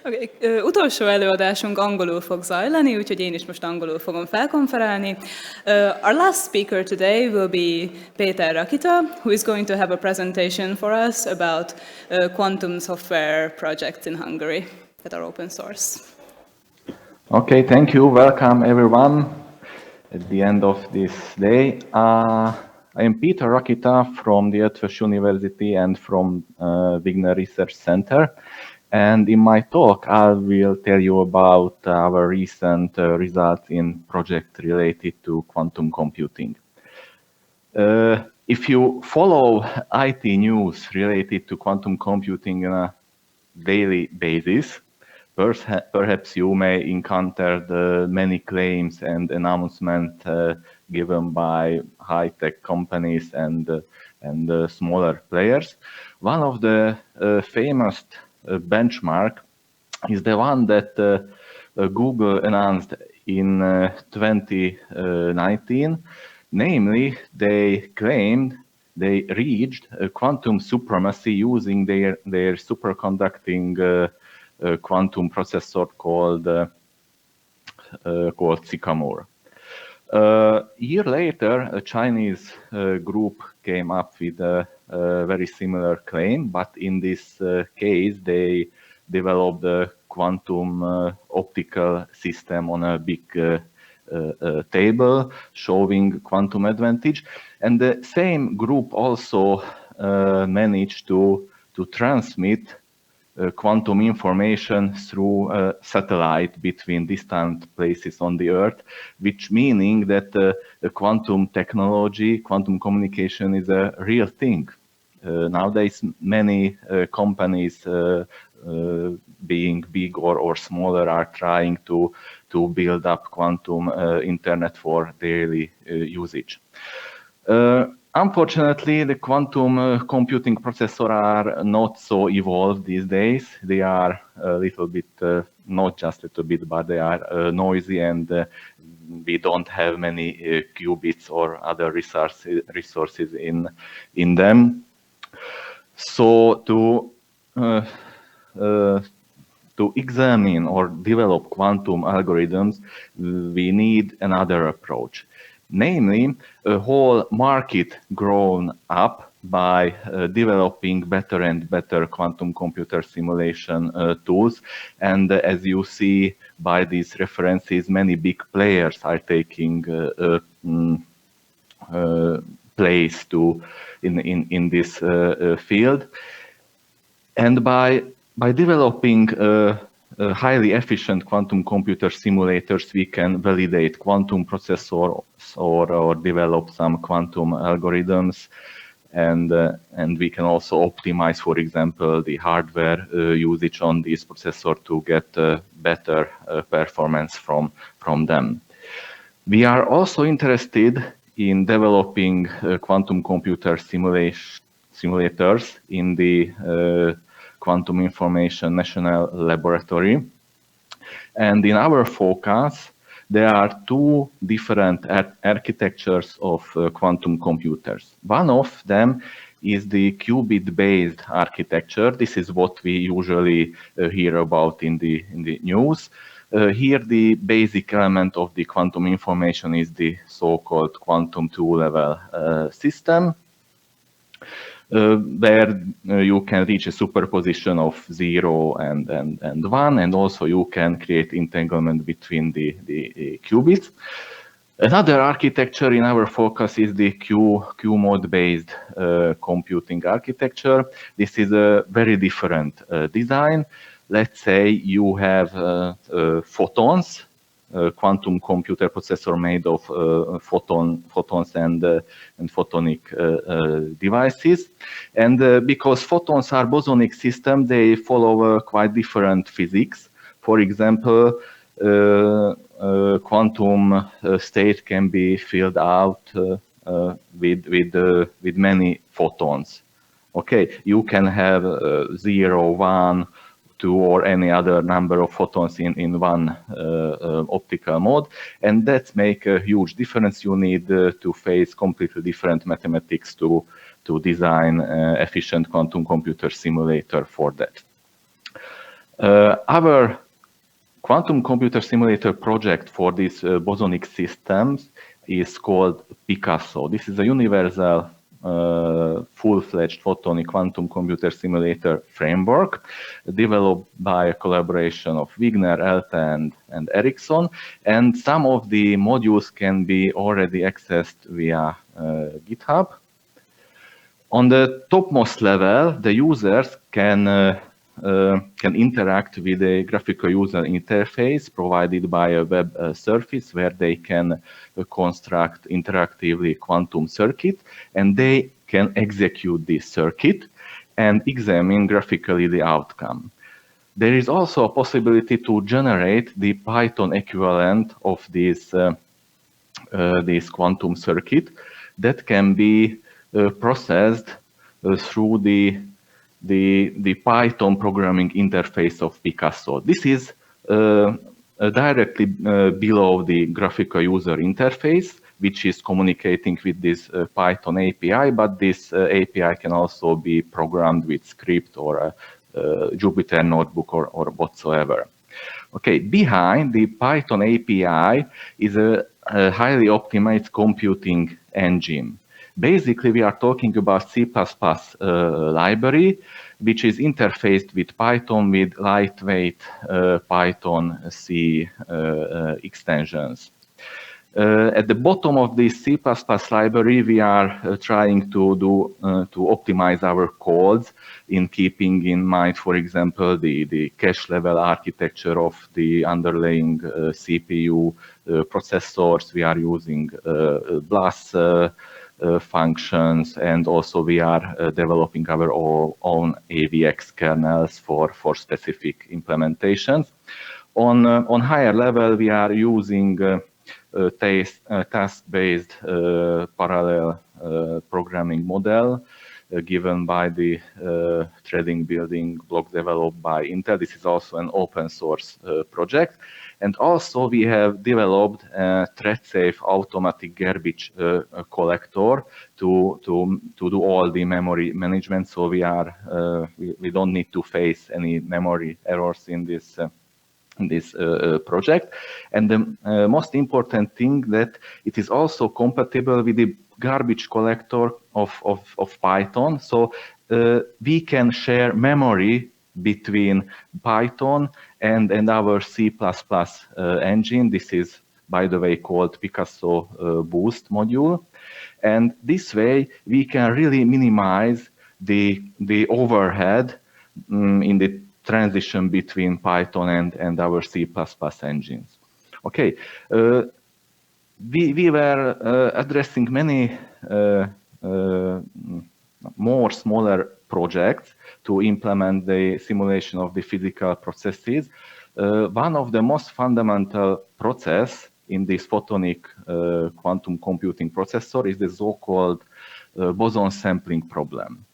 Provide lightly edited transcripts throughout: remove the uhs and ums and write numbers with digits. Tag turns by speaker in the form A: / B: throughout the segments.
A: Okay. Utolsó előadásunk angolul fog zajlani, úgyhogy én is most angolul fogom felkonferálni. Our last speaker today will be Péter Rakyta, who is going to have a presentation for us about quantum software projects in Hungary that are open source.
B: Okay, thank you. Welcome everyone at the end of this day. I am Péter Rakyta from the Eötvös University and from Wigner Research Center. And in my talk, I will tell you about our recent results in project related to quantum computing. If you follow IT news related to quantum computing on a daily basis, perhaps you may encounter the many claims and announcements given by high-tech companies and smaller players. One of the famous benchmark is the one that Google announced in 2019. Namely, they claimed they reached quantum supremacy using their superconducting quantum processor called Sycamore. A year later, a Chinese group came up with a very similar claim, but in this case, they developed a quantum optical system on a big table showing quantum advantage. And the same group also managed to transmit quantum information through a satellite between distant places on the Earth, which meaning that the quantum technology, quantum communication is a real thing. Nowadays, many companies, being big or smaller, are trying to build up quantum internet for daily usage. Unfortunately, the quantum computing processors are not so evolved these days. They are a little bit, not just a little bit, but they are noisy, and we don't have many qubits or other resources in them. So to examine or develop quantum algorithms, we need another approach. Namely, a whole market grown up by developing better and better quantum computer simulation tools. And as you see by these references, many big players are taking place in this field. And by developing highly efficient quantum computer simulators, we can validate quantum processors or develop some quantum algorithms, and we can also optimize, for example, the hardware usage on these processors to get better performance from them. We are also interested in developing quantum computer simulators in the Quantum Information National Laboratory. And in our focus, there are two different architectures of quantum computers. One of them is the qubit-based architecture. This is what we usually hear about in the news. Here, the basic element of the quantum information is the so-called quantum two-level system, where you can reach a superposition of 0 and 1, and also you can create entanglement between the qubits. Another architecture in our focus is the Q-mode-based computing architecture. This is a very different design. Let's say you have photons, quantum computer processor made of photons and photonic devices. And because photons are bosonic systems, they follow quite different physics. For example, quantum state can be filled out with many photons. Okay, you can have 0, 1, 2, or any other number of photons in one optical mode, and that makes a huge difference. You need to face completely different mathematics to design efficient quantum computer simulator for that. Our quantum computer simulator project for these bosonic systems is called Picasso. This is a universal full-fledged photonic quantum computer simulator framework developed by a collaboration of Wigner, Elta, and Ericsson. And some of the modules can be already accessed via GitHub. On the topmost level, the users can interact with a graphical user interface provided by a web surface where they can construct interactively quantum circuit, and they can execute this circuit and examine graphically the outcome. There is also a possibility to generate the Python equivalent of this quantum circuit that can be processed through the Python programming interface of Picasso. This is directly below the graphical user interface, which is communicating with this Python API, but this API can also be programmed with script or a Jupyter notebook or whatsoever. Okay, behind the Python API is a highly optimized computing engine. Basically, we are talking about C++ library, which is interfaced with Python with lightweight Python C extensions. At the bottom of this C++ library, we are trying to optimize our codes in keeping in mind, for example, the cache level architecture of the underlying CPU processors. We are using BLAS functions, and also we are developing our own AVX kernels for specific implementations. On higher level, we are using task-based parallel programming model given by the threading building block developed by Intel. This is also an open source project. And also we have developed a thread-safe automatic garbage collector to do all the memory management. So we don't need to face any memory errors in this project. And the most important thing that it is also compatible with the garbage collector of Python. So we can share memory between Python and our C++ engine. This is, by the way, called Picasso Boost module. And this way, we can really minimize the overhead in the transition between Python and our C++ engines. Okay, we were addressing many more smaller projects to implement the simulation of the physical processes. One of the most fundamental process in this photonic quantum computing processor is the so-called boson sampling problem.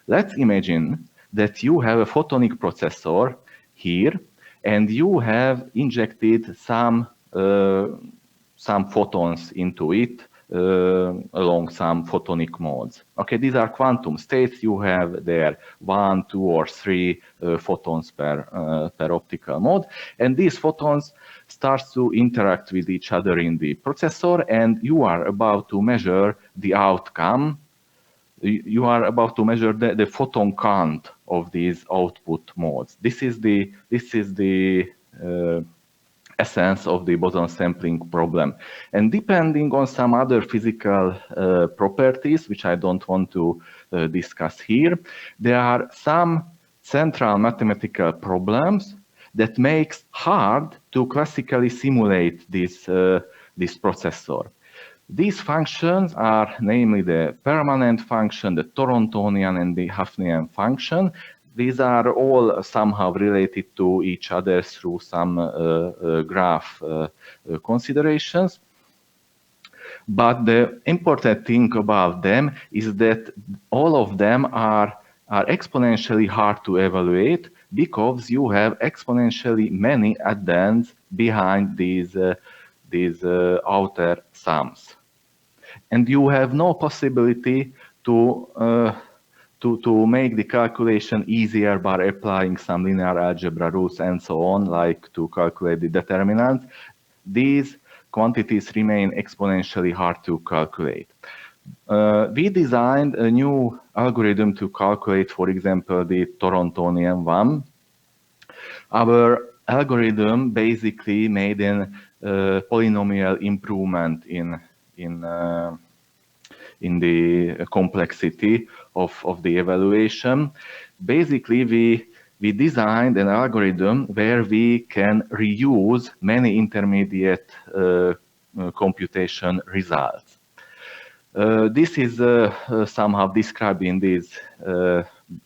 B: Let's imagine that you have a photonic processor here, and you have injected some photons into it along some photonic modes. Okay, these are quantum states. You have there 1, 2, or 3 photons per optical mode, and these photons start to interact with each other in the processor, and you are about to measure the outcome. You are about to measure the photon count of these output modes. This is the essence of the boson sampling problem. And depending on some other physical properties, which I don't want to discuss here, there are some central mathematical problems that makes hard to classically simulate this processor. These functions are namely the permanent function, the Torontonian, and the Hafnian function. These are all somehow related to each other through some graph considerations. But the important thing about them is that all of them are exponentially hard to evaluate because you have exponentially many addends behind these outer sums. And you have no possibility to to make the calculation easier by applying some linear algebra rules and so on, like to calculate the determinants, these quantities remain exponentially hard to calculate. We designed a new algorithm to calculate, for example, the Torontonian one. Our algorithm basically made a polynomial improvement in the complexity of the evaluation. Basically, we designed an algorithm where we can reuse many intermediate computation results. This is somehow described in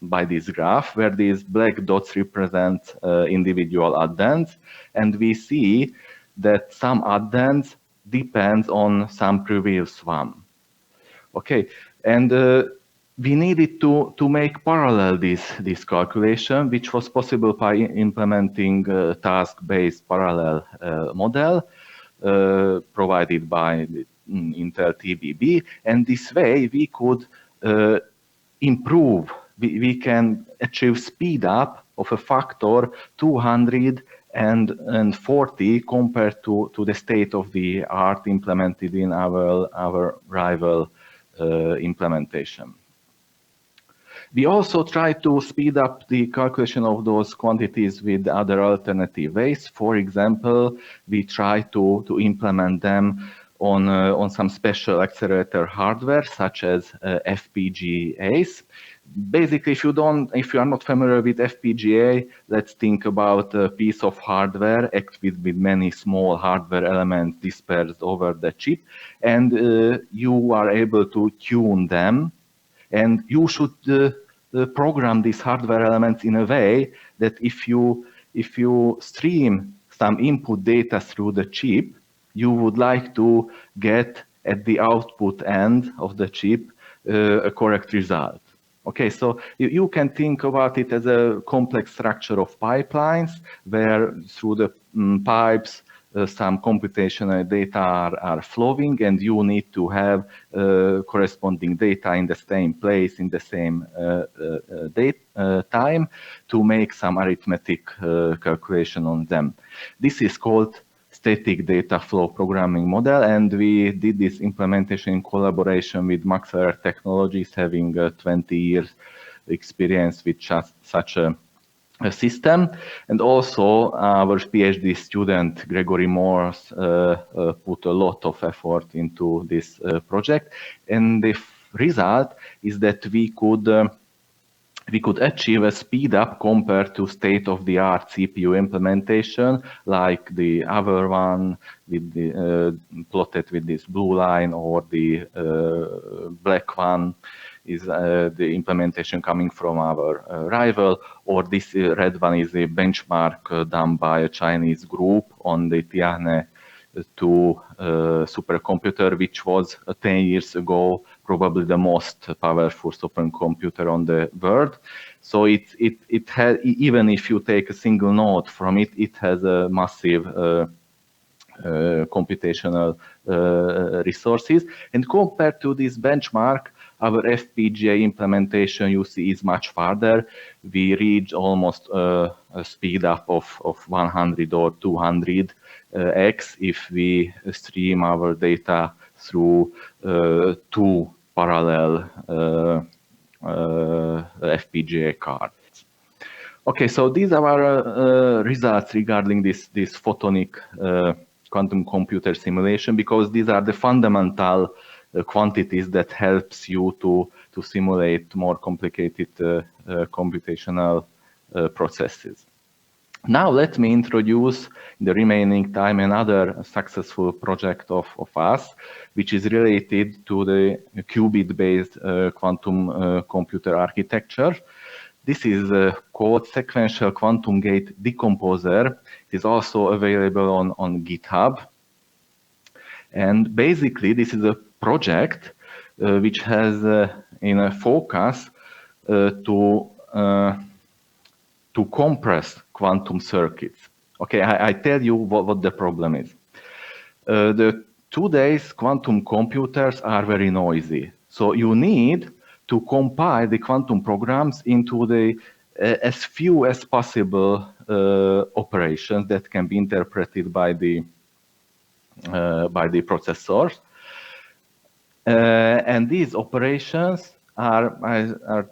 B: by this graph, where these black dots represent individual addends, and we see that some addends depends on some previous one. Okay, and we needed to make parallel this calculation, which was possible by implementing a task-based parallel model provided by Intel TBB, and this way we could improve. We can achieve speed up of a factor 240 compared to the state of the art implemented in our rival implementation. We also try to speed up the calculation of those quantities with other alternative ways. For example, we try to implement them on some special accelerator hardware, such as FPGAs. Basically, if you are not familiar with FPGA, let's think about a piece of hardware equipped with many small hardware elements dispersed over the chip, and you are able to tune them, and you should program these hardware elements in a way that if you stream some input data through the chip, you would like to get at the output end of the chip a correct result. Okay, so you can think about it as a complex structure of pipelines where through the pipes some computational data are flowing, and you need to have corresponding data in the same place, in the same time, to make some arithmetic calculation on them. This is called static data flow programming model, and we did this implementation in collaboration with Maxwell Technologies, having 20 years experience with such a system. And also our PhD student Gregory Morse put a lot of effort into this project, and the result is that we could achieve a speed up compared to state-of-the-art CPU implementation, like the other one with the plotted with this blue line, or the black one is the implementation coming from our rival, or this red one is a benchmark done by a Chinese group on the Tiahne 2 supercomputer, which was 10 years ago probably the most powerful supercomputer on the world. So it has, even if you take a single node from it, it has a massive computational resources. And compared to this benchmark, our FPGA implementation, you see, is much farther. We reach almost a speed up of 100 or 200x if we stream our data through 2 parallel FPGA cards. Okay, so these are our results regarding this photonic quantum computer simulation, because these are the fundamental quantities that helps you to simulate more complicated computational processes. Now let me introduce in the remaining time another successful project of us, which is related to the qubit-based quantum computer architecture. This is called Sequential Quantum Gate Decomposer. It is also available on GitHub. And basically, this is a project which has in a focus to compress quantum circuits. Okay, I tell you what the problem is. Today's quantum computers are very noisy. So you need to compile the quantum programs into the as few as possible operations that can be interpreted by the processors. And these operations are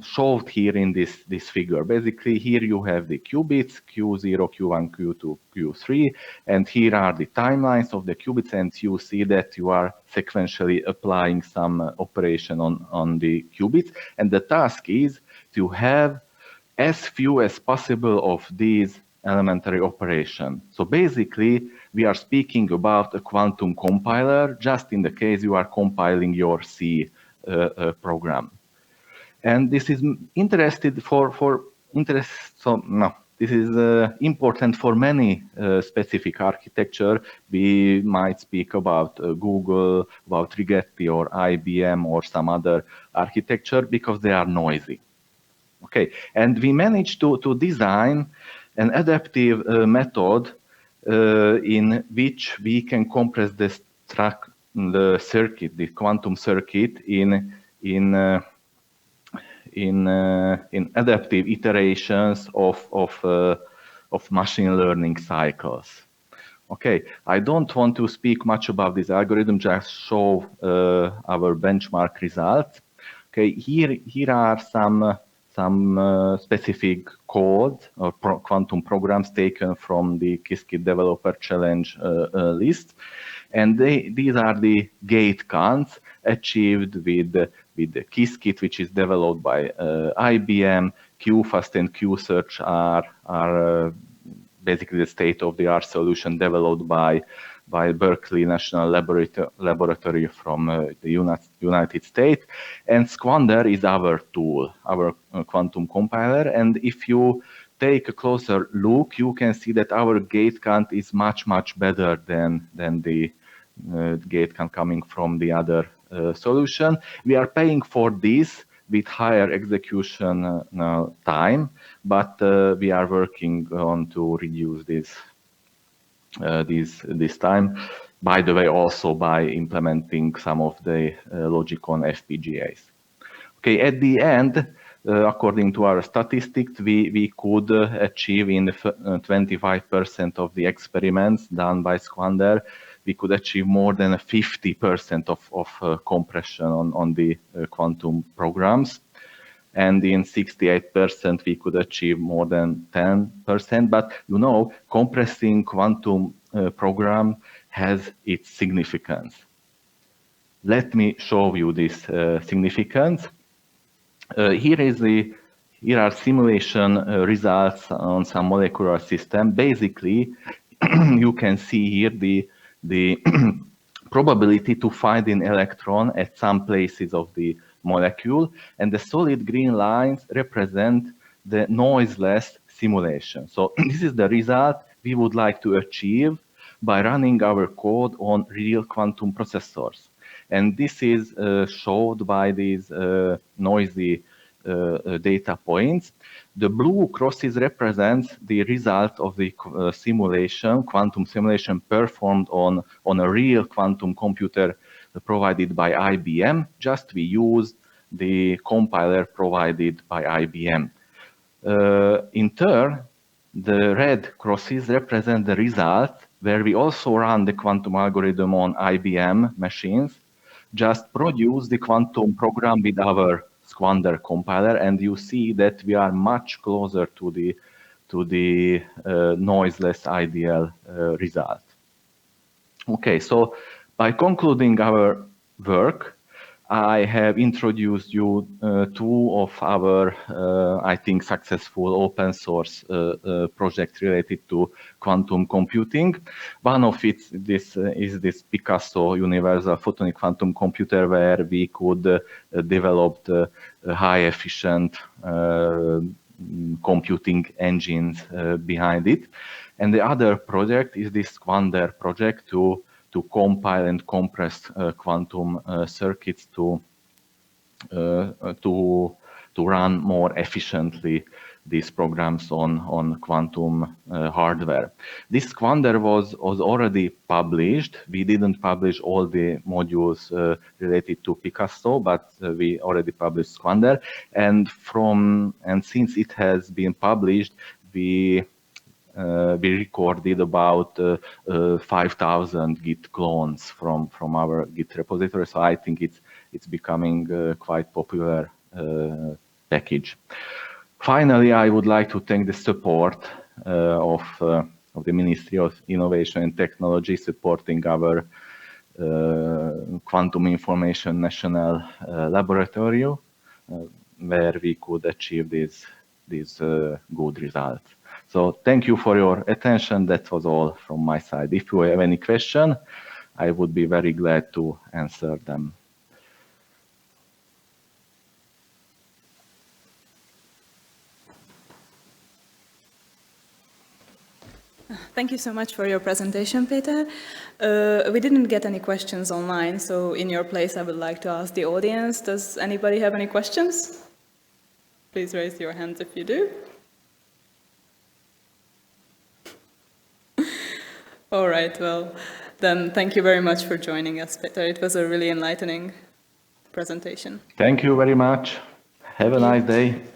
B: shown here in this figure. Basically, here you have the qubits, Q0, Q1, Q2, Q3, and here are the timelines of the qubits, and you see that you are sequentially applying some operation on the qubits. And the task is to have as few as possible of these elementary operations. So basically, we are speaking about a quantum compiler, just in the case you are compiling your C program. And this is important for many specific architecture. We might speak about Google, about Rigetti or IBM or some other architecture because they are noisy. Okay, and we managed to design an adaptive method in which we can compress the circuit, the quantum circuit, in adaptive iterations of machine learning cycles. Okay, I don't want to speak much about this algorithm, just show our benchmark results. Okay, here are some specific code or quantum programs taken from the Qiskit Developer Challenge list. And these are the gate counts achieved with the Qiskit, which is developed by IBM. QFast and QSearch are basically the state-of-the-art solution developed by Berkeley National Laboratory from the United States. And Squander is our tool, our quantum compiler. And if you take a closer look, you can see that our gate count is much better than the gate count coming from the other solution. We are paying for this with higher execution time, but we are working on to reduce this time. By the way, also by implementing some of the logic on FPGAs. Okay, at the end, according to our statistics, we could achieve in 25% of the experiments done by Squander, we could achieve more than 50% of compression on the quantum programs. And in 68%, we could achieve more than 10%. But you know, compressing quantum program has its significance. Let me show you this significance. Here are simulation results on some molecular system. Basically, you can see here the probability to find an electron at some places of the molecule, and the solid green lines represent the noiseless simulation. So this is the result we would like to achieve by running our code on real quantum processors. And this is showed by these noisy data points. The blue crosses represent the result of the quantum simulation performed on a real quantum computer provided by IBM. Just we used the compiler provided by IBM. In turn, the red crosses represent the result where we also run the quantum algorithm on IBM machines, just produce the quantum program with our Squander compiler, and you see that we are much closer to the noiseless ideal result. Okay, so by concluding our work, I have introduced you two of our, I think, successful open source projects related to quantum computing. One of it is this Picasso Universal Photonic Quantum Computer, where we could develop the high efficient computing engines behind it. And the other project is this Squander project to compile and compress quantum circuits to run more efficiently these programs on quantum hardware. This Quander was already published. We didn't publish all the modules related to Picasso, but we already published Quander. And since it has been published, we recorded about 5,000 Git clones from our Git repository. So I think it's becoming quite popular package. Finally, I would like to thank the support of the Ministry of Innovation and Technology supporting our Quantum Information National Laboratory, where we could achieve these good results. So thank you for your attention. That was all from my side. If you have any question, I would be very glad to answer them.
A: Thank you so much for your presentation, Péter. We didn't get any questions online, so in your place I would like to ask the audience, does anybody have any questions? Please raise your hands if you do. All right, well, then thank you very much for joining us, Péter. It was a really enlightening presentation.
B: Thank you very much. Have a nice day.